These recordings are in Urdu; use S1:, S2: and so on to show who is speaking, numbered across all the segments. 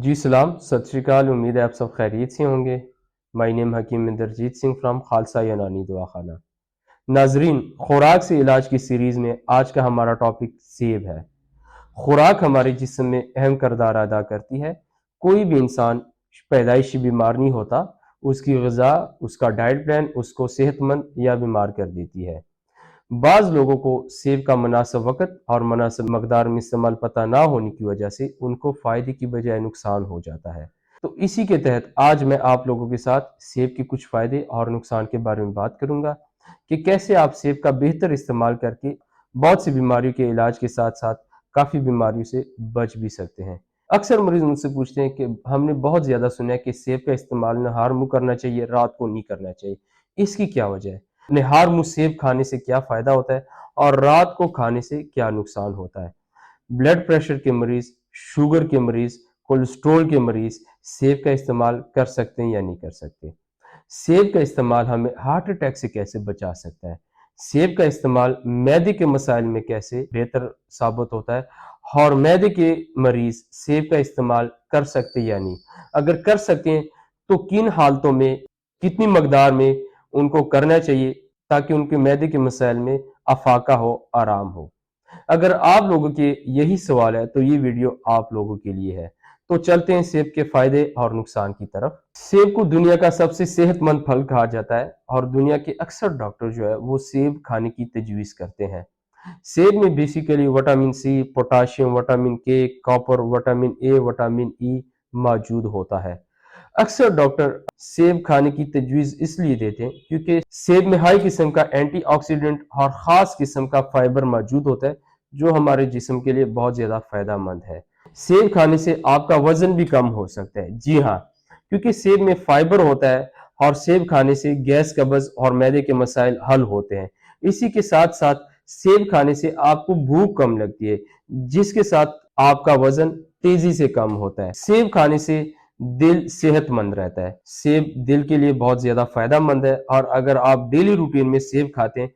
S1: جی سلام، ست شری اکال، امید ہے آپ سب خیریت سے ہوں گے۔ مائی نیم حکیم اندرجیت سنگھ فرام خالصہ یونانی دعا خانہ۔ ناظرین، خوراک سے علاج کی سیریز میں آج کا ہمارا ٹاپک سیب ہے۔ خوراک ہمارے جسم میں اہم کردار ادا کرتی ہے۔ کوئی بھی انسان پیدائشی بیمار نہیں ہوتا، اس کی غذا، اس کا ڈائٹ پلان اس کو صحت مند یا بیمار کر دیتی ہے۔ بعض لوگوں کو سیب کا مناسب وقت اور مناسب مقدار میں استعمال پتہ نہ ہونے کی وجہ سے ان کو فائدے کی بجائے نقصان ہو جاتا ہے۔ تو اسی کے تحت آج میں آپ لوگوں کے ساتھ سیب کے کچھ فائدے اور نقصان کے بارے میں بات کروں گا کہ کیسے آپ سیب کا بہتر استعمال کر کے بہت سی بیماریوں کے علاج کے ساتھ ساتھ کافی بیماریوں سے بچ بھی سکتے ہیں۔ اکثر مریض مجھ سے پوچھتے ہیں کہ ہم نے بہت زیادہ سنا ہے کہ سیب کا استعمال نہار منہ کرنا چاہیے، رات کو نہیں کرنا چاہیے۔ اس کی کیا وجہ ہے؟ نہار منہ سیب کھانے سے کیا فائدہ ہوتا ہے اور رات کو کھانے سے کیا نقصان ہوتا ہے؟ بلڈ پریشر کے مریض، شوگر کے مریض، کولیسٹرول کے مریض سیب کا استعمال کر سکتے ہیں یا نہیں کر سکتے؟ سیب کا استعمال ہمیں ہارٹ اٹیک سے کیسے بچا سکتا ہے؟ سیب کا استعمال معدے کے مسائل میں کیسے بہتر ثابت ہوتا ہے اور معدے کے مریض سیب کا استعمال کر سکتے یا نہیں؟ اگر کر سکیں تو کن حالتوں میں، کتنی مقدار میں ان کو کرنا چاہیے تاکہ ان کے معدے کے مسائل میں افاقہ ہو، آرام ہو۔ اگر آپ لوگوں کے یہی سوال ہے تو یہ ویڈیو آپ لوگوں کے لیے ہے۔ تو چلتے ہیں سیب کے فائدے اور نقصان کی طرف۔ سیب کو دنیا کا سب سے صحت مند پھل کہا جاتا ہے اور دنیا کے اکثر ڈاکٹر جو ہے وہ سیب کھانے کی تجویز کرتے ہیں۔ سیب میں basically vitamin C, potassium, vitamin K, copper, vitamin A, vitamin E موجود ہوتا ہے۔ اکثر ڈاکٹر سیب کھانے کی تجویز اس لیے دیتے ہیں کیونکہ سیب میں ہائی قسم کا اینٹی آکسیڈنٹ اور خاص قسم کا فائبر موجود ہوتا ہے جو ہمارے جسم کے لیے بہت زیادہ فائدہ مند ہے۔ سیب کھانے سے آپ کا وزن بھی کم ہو سکتا ہے، جی ہاں، کیونکہ سیب میں فائبر ہوتا ہے اور سیب کھانے سے گیس، قبض اور معدے کے مسائل حل ہوتے ہیں۔ اسی کے ساتھ ساتھ سیب کھانے سے آپ کو بھوک کم لگتی ہے جس کے ساتھ آپ کا وزن تیزی سے کم ہوتا ہے۔ سیب کھانے سے دل صحت مند رہتا ہے۔ سیب دل کے لیے بہت زیادہ فائدہ مند ہے اور اگر آپ ڈیلی روٹین میں سیب کھاتے ہیں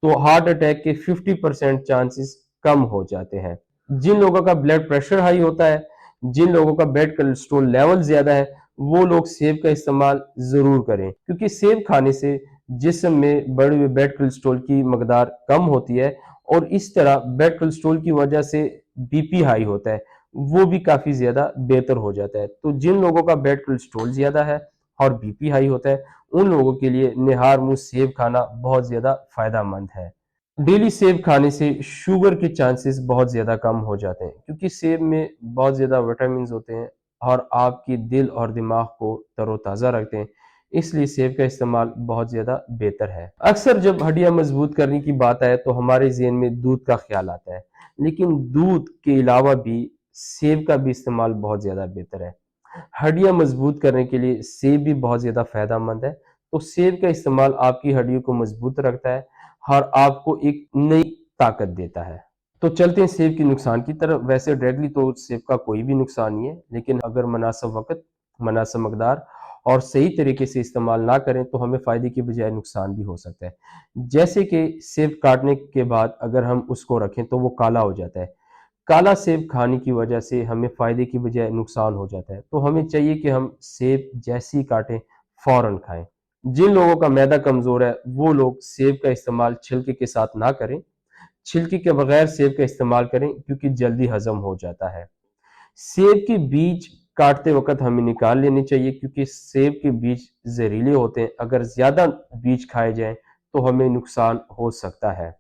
S1: تو ہارٹ اٹیک کے 50% چانسز کم ہو جاتے ہیں۔ جن لوگوں کا بلڈ پریشر ہائی ہوتا ہے، جن لوگوں کا بیڈ کولیسٹرول لیول زیادہ ہے، وہ لوگ سیب کا استعمال ضرور کریں کیونکہ سیب کھانے سے جسم میں بڑھے ہوئے بیڈ کولیسٹرول کی مقدار کم ہوتی ہے اور اس طرح بیڈ کولیسٹرول کی وجہ سے بی پی ہائی ہوتا ہے، وہ بھی کافی زیادہ بہتر ہو جاتا ہے۔ تو جن لوگوں کا بیڈ کولیسٹرول زیادہ ہے اور بی پی ہائی ہوتا ہے ان لوگوں کے لیے نہار منہ سیب کھانا بہت زیادہ فائدہ مند ہے۔ ڈیلی سیب کھانے سے شوگر کے چانسز بہت زیادہ کم ہو جاتے ہیں کیونکہ سیب میں بہت زیادہ وٹامنز ہوتے ہیں اور آپ کی دل اور دماغ کو تر و تازہ رکھتے ہیں، اس لیے سیب کا استعمال بہت زیادہ بہتر ہے۔ اکثر جب ہڈیاں مضبوط کرنے کی بات آئے تو ہمارے ذہن میں دودھ کا خیال آتا ہے، لیکن دودھ کے علاوہ بھی سیب کا بھی استعمال بہت زیادہ بہتر ہے۔ ہڈیاں مضبوط کرنے کے لیے سیب بھی بہت زیادہ فائدہ مند ہے، تو سیب کا استعمال آپ کی ہڈیوں کو مضبوط رکھتا ہے اور آپ کو ایک نئی طاقت دیتا ہے۔ تو چلتے ہیں سیب کی نقصان کی طرف۔ ویسے ڈائریکٹلی تو سیب کا کوئی بھی نقصان نہیں ہے، لیکن اگر مناسب وقت، مناسب مقدار اور صحیح طریقے سے استعمال نہ کریں تو ہمیں فائدے کی بجائے نقصان بھی ہو سکتا ہے۔ جیسے کہ سیب کاٹنے کے بعد اگر ہم اس کو رکھیں تو وہ کالا ہو جاتا ہے۔ کالا سیب کھانے کی وجہ سے ہمیں فائدے کی بجائے نقصان ہو جاتا ہے، تو ہمیں چاہیے کہ ہم سیب جیسے ہی کاٹیں فوراً کھائیں۔ جن لوگوں کا معدہ کمزور ہے وہ لوگ سیب کا استعمال چھلکے کے ساتھ نہ کریں، چھلکے کے بغیر سیب کا استعمال کریں کیونکہ جلدی ہضم ہو جاتا ہے۔ سیب کے بیج کاٹتے وقت ہمیں نکال لینے چاہیے کیونکہ سیب کے بیج زہریلے ہوتے ہیں، اگر زیادہ بیج کھائے جائیں تو ہمیں نقصان ہو سکتا ہے۔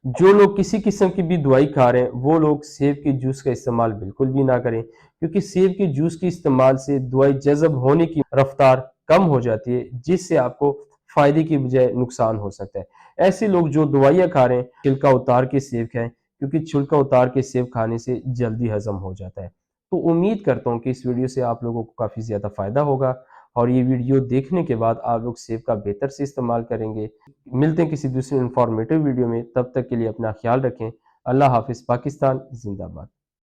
S1: جو لوگ کسی قسم کی بھی دوائی کھا رہے ہیں وہ لوگ سیب کے جوس کا استعمال بالکل بھی نہ کریں کیونکہ سیب کے جوس کے استعمال سے دوائی جذب ہونے کی رفتار کم ہو جاتی ہے جس سے آپ کو فائدے کی بجائے نقصان ہو سکتا ہے۔ ایسے لوگ جو دوائیاں کھا رہے ہیں چھلکا اتار کے سیب کھائیں کیونکہ چھلکا اتار کے سیب کھانے سے جلدی ہضم ہو جاتا ہے۔ تو امید کرتا ہوں کہ اس ویڈیو سے آپ لوگوں کو کافی زیادہ فائدہ ہوگا اور یہ ویڈیو دیکھنے کے بعد آپ لوگ سیب کا بہتر سے استعمال کریں گے۔ ملتے ہیں کسی دوسرے انفارمیٹیو ویڈیو میں، تب تک کے لیے اپنا خیال رکھیں۔ اللہ حافظ۔ پاکستان زندہ باد۔